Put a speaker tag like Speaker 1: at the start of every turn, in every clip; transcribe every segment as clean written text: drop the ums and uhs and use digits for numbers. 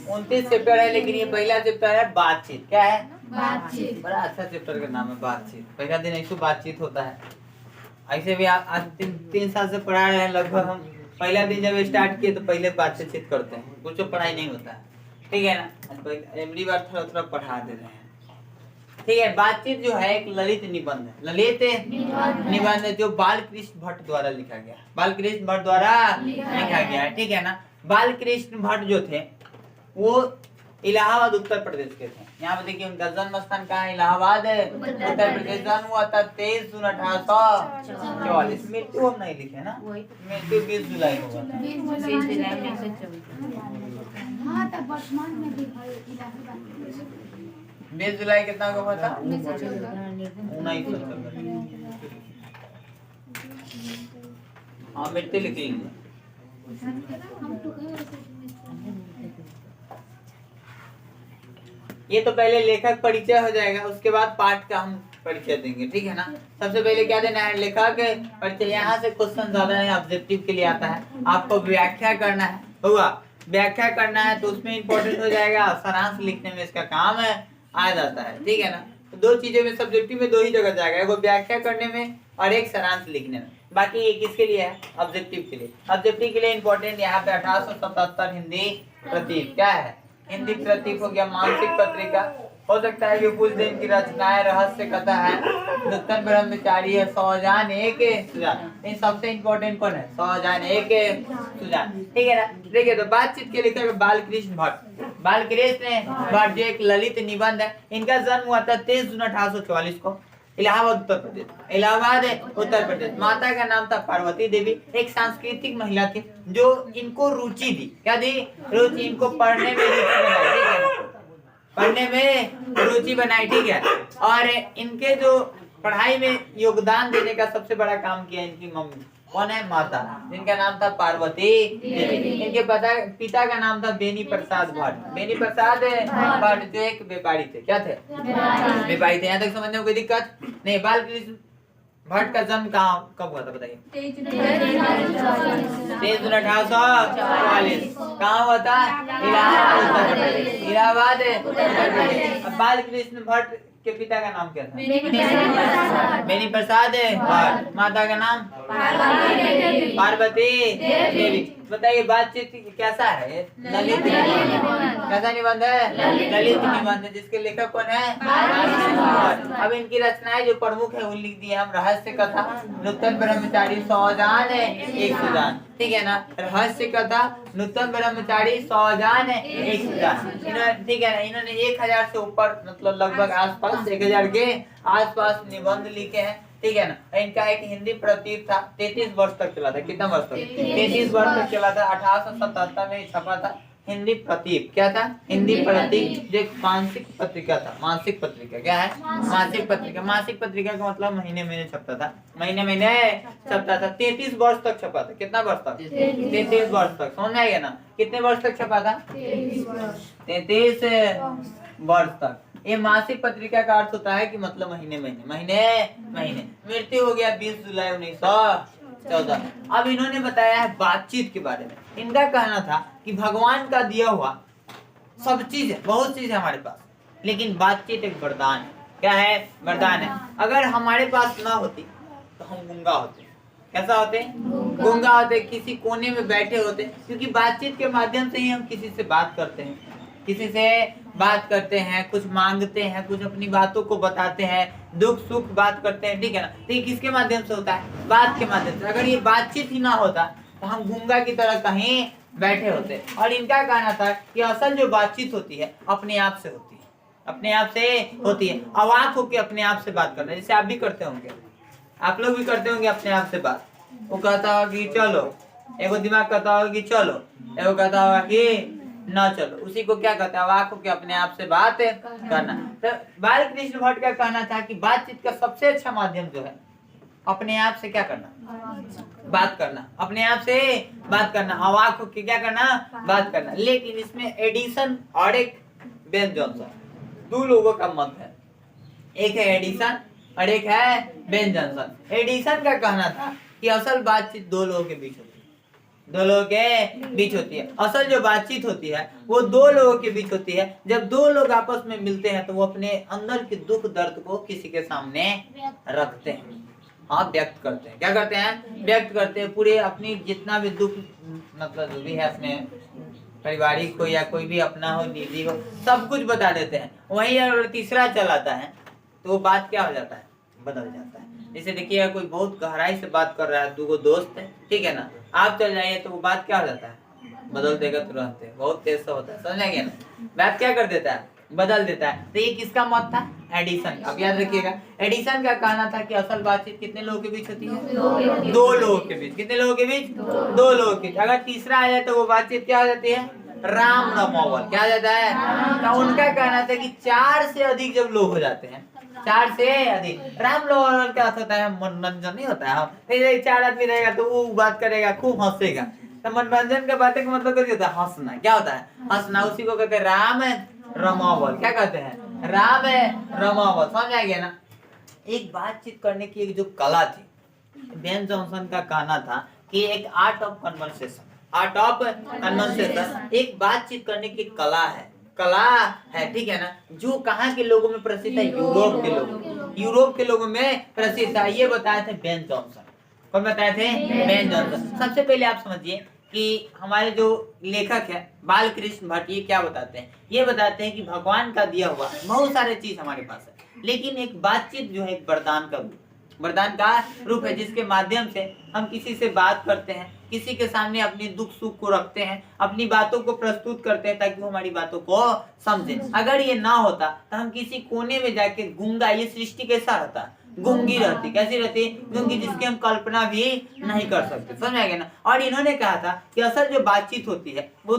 Speaker 1: 29 chapter है, लेकिन ये पहला चैप्टर है बातचीत। क्या है?
Speaker 2: बातचीत।
Speaker 1: बड़ा अच्छा चैप्टर का नाम है बातचीत। पहला दिन ऐसे बातचीत होता है। ऐसे भी आप आज 3 साल से पढ़ा रहे हैं लगभग। हम पहला दिन जब स्टार्ट किए तो पहले बातचीत करते हैं, कुछ पढ़ाई नहीं होता है, ठीक है ना। एवरी बार थोड़ा थोड़ा पढ़ा दे रहे हैं, ठीक है। बातचीत जो है एक ललित निबंध है, ललित निबंध जो बालकृष्ण भट्ट द्वारा लिखा गया, बालकृष्ण भट्ट द्वारा लिखा गया है, ठीक है ना। बालकृष्ण भट्ट जो थे वो इलाहाबाद उत्तर प्रदेश के थे। यहाँ पे देखिए उनका जन्म स्थान कहाँ है? इलाहाबाद उत्तर प्रदेश। जन्म हुआ था 23 जून 1844। मृत्यु हम नहीं लिखे ना, मृत्यु 20 जुलाई को हुआ था। 20 जुलाई कितना को हुआ था? 1970। हाँ मृत्यु लिख लीजिए। ये तो पहले लेखक परिचय हो जाएगा, उसके बाद पाठ का हम परिचय देंगे, ठीक है ना। सबसे पहले क्या देना है? लेखक परिचय। यहाँ से क्वेश्चन ज्यादा है, ऑब्जेक्टिव के लिए आता है। आपको व्याख्या करना है, हुआ व्याख्या करना है तो उसमें इंपॉर्टेंट हो जाएगा। सारांश लिखने में इसका काम है, आ जाता है, ठीक है ना। तो 2 चीजों में सब्जेक्टिव में 2 ही जगह जाएगा, एक व्याख्या करने में और एक सारांश लिखने में। बाकी ये किसके लिए है? ऑब्जेक्टिव के लिए। ऑब्जेक्टिव के लिए इंपॉर्टेंट यहाँ पे 1877 हिंदी प्रतीक। क्या है? हिंदी प्रतीक हो गया। मानसिक पत्रिका हो सकता है कि कुछ दिन की रचनाएं, रहस्य कथा है, नूतन ब्रह्मचारी है, सौजान एक सुजान। इन सबसे इंपॉर्टेंट कौन है? सौजान एक सुजान, ठीक है ना। देखिए तो बातचीत के लेखक बालकृष्ण भट्ट। बालकृष्ण भट्ट जो एक ललित निबंध है। इनका जन्म हुआ था 23 जून 1844 को, इलाहाबाद उत्तर प्रदेश। इलाहाबाद उत्तर प्रदेश। माता का नाम था पार्वती देवी। एक सांस्कृतिक महिला थी जो इनको रुचि दी। क्या दी? रुचि। इनको पढ़ने में रुचि बनाई, ठीक है, पढ़ने में रुचि बनाई, ठीक है। और इनके जो पढ़ाई में योगदान देने का सबसे बड़ा काम किया इनकी मम्मी। कौन है? माता, जिनका नाम था पार्वती देवी। इनके पिता का नाम था बेनी प्रसाद भट्ट। बेनी प्रसाद भट्ट जो एक व्यापारी थे। क्या थे? व्यापारी थे। यहाँ तक समझने में कोई दिक्कत नहीं। बालकृष्ण भट्ट का जन्म कब हुआ था बताइए? 23 जून 1844। कहाँ हुआ था? इलाहाबाद उत्तर प्रदेश। इलाहाबाद उत्तर प्रदेश। बालकृष्ण भट्ट के पिता का नाम क्या था? बेनी प्रसाद भट्ट। माता का नाम पार्वती देवी। बताइए बातचीत कैसा है? ललित निबंध। कैसा निबंध है? ललित निबंध, जिसके लेखक कौन है? अब इनकी रचनाएं जो प्रमुख है वो लिख दी है हम। रहस्य कथा, नूतन ब्रह्मचारी, सौजान एक सुजान, ठीक है ना। रहस्य कथा, नूतन ब्रह्मचारी, सौजान एक सुजान, इन्होंने, ठीक है ना। इन्होंने 1000 से ऊपर, मतलब लगभग आसपास 1000 के आसपास निबंध लिखे हैं, ठीक है ना। इनका एक हिंदी प्रतीक था, 33 वर्ष तक चला था। कितना वर्ष तक? 33 वर्ष तक चला था। 1877 में छपा था हिंदी प्रतीक। क्या था? हिंदी प्रतीक, जो एक मासिक पत्रिका था। मासिक पत्रिका क्या है? मासिक पत्रिका। मासिक पत्रिका का मतलब महीने महीने छपता था, महीने महीने छपता था। 33 वर्ष तक छपा था। कितना वर्ष तक? 33 वर्ष तक। समझ आएगा ना? कितने वर्ष तक छपा था? 33 वर्ष तक। ये मासिक पत्रिका का अर्थ होता है कि मतलब महीने महीने महीने महीने। मृत्यु हो गया 20 जुलाई 1914। अब इन्होंने बताया है बातचीत के बारे में। इनका कहना था कि भगवान का दिया हुआ सब चीज है, बहुत चीज है हमारे पास, लेकिन बातचीत एक वरदान है। क्या है? वरदान है। अगर हमारे पास ना होती तो हम गूंगा होते। कैसा होते? गूंगा होते, किसी कोने में बैठे होते। क्योंकि बातचीत के माध्यम से ही हम किसी से बात करते हैं, किसी से बात करते हैं, कुछ मांगते हैं, कुछ अपनी बातों को बताते हैं, दुख सुख बात करते हैं, ठीक है ना। तो ये किसके माध्यम से होता है? बात के माध्यम से। अगर ये बातचीत ही ना होता तो हम गूंगा की तरह कहीं बैठे होते। और इनका कहना था कि असल जो बातचीत होती है अपने आप से होती है, अपने आप से होती है। अवाक होकर अपने आप से बात करना, जैसे आप भी करते होंगे, आप लोग भी करते होंगे अपने आप से बात। वो कहता होगा कि चलो, एगो दिमाग कहता होगा कि चलो, एगो कहता होगा कि ना चलो। उसी को क्या कहता है? वाक के अपने आप से बात करना। तो बालकृष्ण भट्ट का कहना था कि बातचीत का सबसे अच्छा माध्यम जो है अपने आप से क्या करना? बात करना। अपने आप से बात करना, अवाक होके क्या करना? बात करना। लेकिन इसमें एडिसन और एक बेन जॉनसन, 2 लोगों का मत है। एक है एडिसन और एक है बेन जॉनसन। एडिसन का कहना था कि असल बातचीत 2 लोगों के बीच होती है। दो लोगों के बीच होती है। असल जो बातचीत होती है वो दो लोगों के बीच होती है। जब दो लोग आपस में मिलते हैं तो वो अपने अंदर के दुख दर्द को किसी के सामने रखते हैं, हाँ व्यक्त करते हैं। क्या करते हैं? व्यक्त करते हैं। पूरे अपनी जितना भी दुख मतलब जो भी है अपने पारिवारिक को या कोई भी अपना हो निजी हो सब कुछ बता देते हैं। वहीं अगर तीसरा चलाता है तो वो बात क्या हो जाता है? बदल जाता है। जैसे देखिए कोई बहुत गहराई से बात कर रहा है, दो दोस्त है, ठीक है ना, आप चल जाइए तो वो बात क्या हो जाता है? बदल देगा तुरंत, बहुत तेज से होता है, समझेंगे ना? बात क्या कर देता है? बदल देता है। तो ये किसका मत था? एडिसन। अब याद रखिएगा एडिसन का कहना था कि असल बातचीत कितने लोगों के बीच होती है? दो लोगों के बीच। कितने लोगों के बीच? दो लोगों के बीच। अगर तीसरा आ जाए तो वो बातचीत क्या हो जाती है? राम रमावल। क्या हो जाता है? तो उनका कहना था कि 4 से अधिक जब लोग हो जाते हैं, 4 से अधिक, राम रमावल का अर्थ होता है मनोरंजन, नहीं होता है? 4 आदमी रहेगा तो वो बात करेगा, खूब हंसेगा। तो मनोरंजन का बातें का मतलब क्या होता है? हंसना। क्या होता है? हंसना। उसी को कहते हैं राम रमावल। क्या कहते हैं? राम रमावल। समझ आएगा ना? एक बातचीत करने की एक जो कला थी, बेन जॉनसन का कहना था कि एक art of conversation, art of conversation एक बातचीत करने की कला है, ठीक है ना? जो कहाँ के लोगों में प्रसिद्ध है? यूरोप के लोगों, यूरोप के लोगों में प्रसिद्ध है। ये बताए थे बेन जॉनसन। कौन बताए थे? Ben Jonson. सबसे पहले आप समझिए कि हमारे जो लेखक है बाल कृष्ण भट्ट, ये क्या बताते हैं? ये बताते हैं कि भगवान का दिया हुआ बहुत सारे चीज हमारे पास है, लेकिन एक बातचीत जो है एक वरदान का रूप है, जिसके माध्यम से हम किसी से बात करते हैं, किसी के सामने अपने दुख सुख को रखते हैं, अपनी बातों को प्रस्तुत करते हैं ताकि वो हमारी बातों को समझे। अगर ये ना होता तो हम किसी कोने में जाके गूंगा, ये सृष्टि कैसा रहता? गूंगी रहती। कैसी रहती? गूंगी, जिसकी हम कल्पना भी नहीं कर सकते। समझ आएगा ना? और इन्होंने कहा था कि असल जो बातचीत होती है वो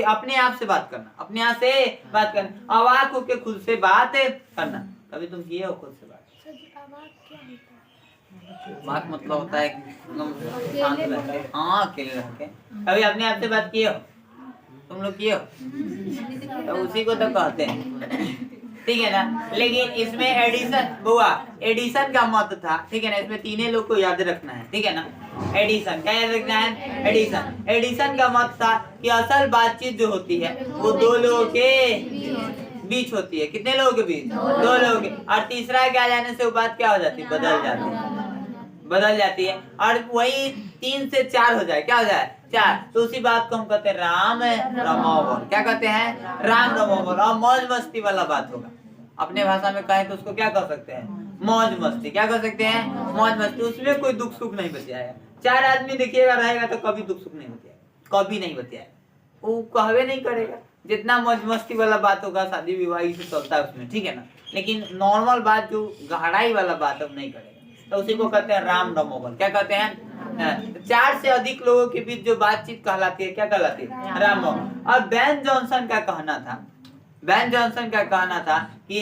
Speaker 1: अपने आप से बात करना, अपने आप से बात करना, अवाक होकर खुद से बात करना। कभी तुम किए हो खुद से बात? बात मतलब होता है शांत रहके, हाँ अकेले रह के। कभी अपने आप से बात किए हो? तुम लोग किए हो? तो उसी को तो कहते हैं, ठीक है ना? लेकिन इसमें एडिसन का मत था, ठीक है ना? इसमें तीनों लोग को याद रखना है, ठीक है ना? एडिसन क्या याद रखना है? एडिसन का मत था कि असल बातचीत जो होती है वो दो लोगों के बीच होती है। कितने लोगों के बीच? दो लोगों के। और तीसरा क्या जाने से वो बात क्या हो जाती है? बदल जाती है। और वही 3 से 4 हो जाए, क्या हो जाए? 4। तो उसी बात को हम कहते हैं राम रमावल। क्या कहते हैं? राम रमावल। और मौज मस्ती वाला बात होगा। अपने भाषा में कहें तो उसको क्या कह सकते हैं? मौज मस्ती। क्या कह सकते हैं? मौज मस्ती। उसमें कोई दुख सुख नहीं बतियाएगा। 4 आदमी देखिएगा रहेगा तो कभी दुख सुख नहीं बतियाएगा, कभी नहीं बतियाएगा, वो कहवे नहीं करेगा। जितना मौज मस्ती वाला बात होगा शादी विवाह से चलता है उसमें, ठीक है ना? लेकिन नॉर्मल बात जो गहराई वाला बात अब नहीं करेगा, तो उसी को कहते हैं राम रमोगल। क्या कहते हैं? 4 से अधिक लोगों के बीच जो बातचीत कहलाती है, क्या कहलाती है? राम रमोगल। और बेन जॉनसन का कहना था कि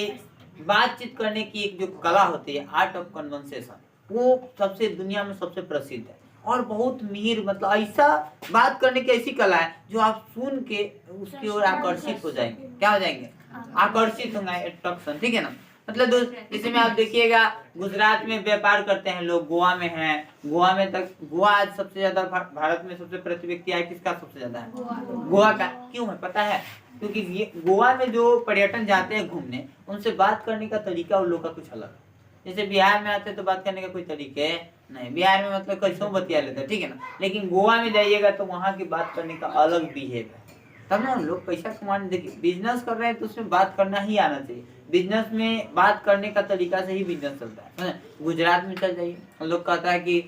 Speaker 1: बातचीत करने की एक जो कला होती है आर्ट ऑफ कन्वर्सेशन, वो सबसे दुनिया में सबसे प्रसिद्ध है और बहुत मिहिर, मतलब ऐसा बात करने की ऐसी कला है जो आप सुन के उसकी ओर आकर्षित हो जाएंगे। क्या हो जाएंगे? आकर्षित होंगे, अट्रैक्शन, ठीक है ना? मतलब जैसे में आप देखिएगा गुजरात में व्यापार करते हैं लोग, गोवा में हैं, गोवा में तक, गोवा आज सबसे ज्यादा भारत में सबसे प्रति व्यक्ति आय किसका सबसे ज्यादा है? गोवा का। क्यों है पता है? क्योंकि ये गोवा में जो पर्यटन जाते हैं घूमने, उनसे बात करने का तरीका उन लोग का कुछ अलग है। जैसे बिहार में आते तो बात करने का कोई तरीके नहीं, बिहार में मतलब कैसे बतिया लेते हैं, ठीक है ना? लेकिन गोवा में जाइएगा तो वहाँ की बात करने का अलग बिहेव है। तब ना लोग पैसा कमाने, देखिए बिजनेस कर रहे हैं तो उसमें बात करना ही आना चाहिए। बिजनेस में बात करने का तरीका से ही बिजनेस चलता है। गुजरात में चल जाइए, लोग कहता है कि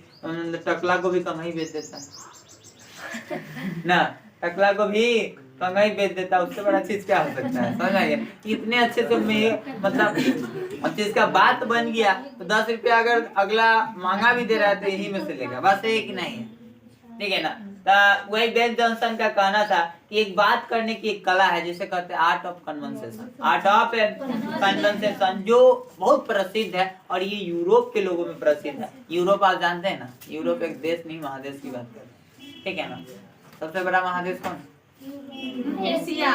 Speaker 1: टकला को भी कम ही बेच देता ना, टकला को भी कंगाई बेच देता, उससे बड़ा चीज क्या हो सकता है? समझ आइए? इतने अच्छे से मतलब अब जिसका बात बन गया तो 10 रुपया अगर अगला मांगा भी दे रहा है तो यही में से लेगा, बस एक नहीं है, ठीक है ना? तो वही बेन जॉनसन का कहना था कि एक बात करने की एक कला है जिसे कहते हैं art of conversation, art of conversation, जो बहुत प्रसिद्ध है और ये यूरोप के लोगों में प्रसिद्ध है। यूरोप आप जानते हैं ना, यूरोप एक देश नहीं महादेश की बात करते हैं, ठीक है ना? सबसे बड़ा महादेश कौन? एशिया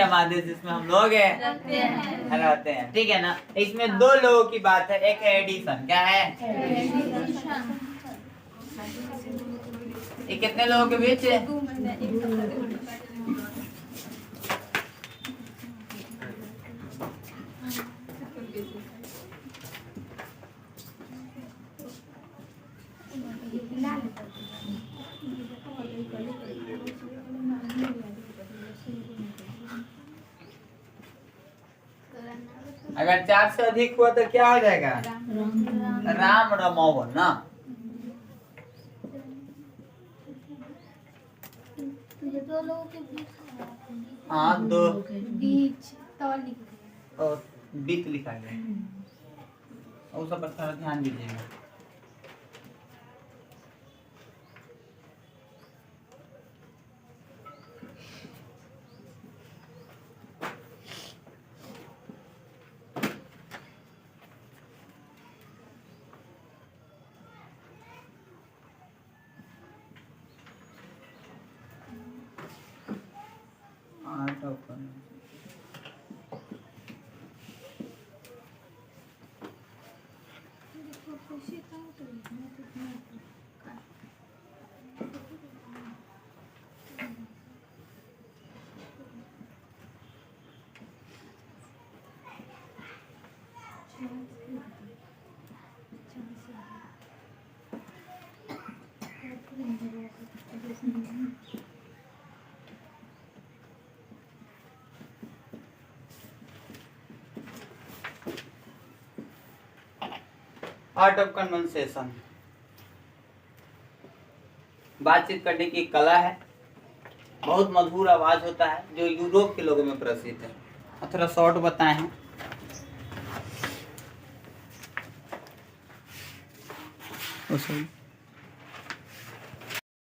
Speaker 1: महादेश, जिसमें हम लोग रहते हैं, ठीक है ना? इसमें 2 लोगों की बात है, एक है एडिसन। क्या है? ये कितने लोगों के बीच? अगर 4 से अधिक हुआ तो क्या हो जाएगा? राम रमोवन ना।
Speaker 2: दो लोगों के बीच,
Speaker 1: हाँ, दो
Speaker 2: बीच तो लिखा
Speaker 1: और बीत लिखा गया, उस सब पर थोड़ा ध्यान दीजिएगा। आर्ट ऑफ कन्वर्सेशन, बातचीत करने की कला है। बहुत मधुर आवाज होता है जो यूरोप के लोगों में प्रसिद्ध है। थोड़ा शॉर्ट बताए हैं।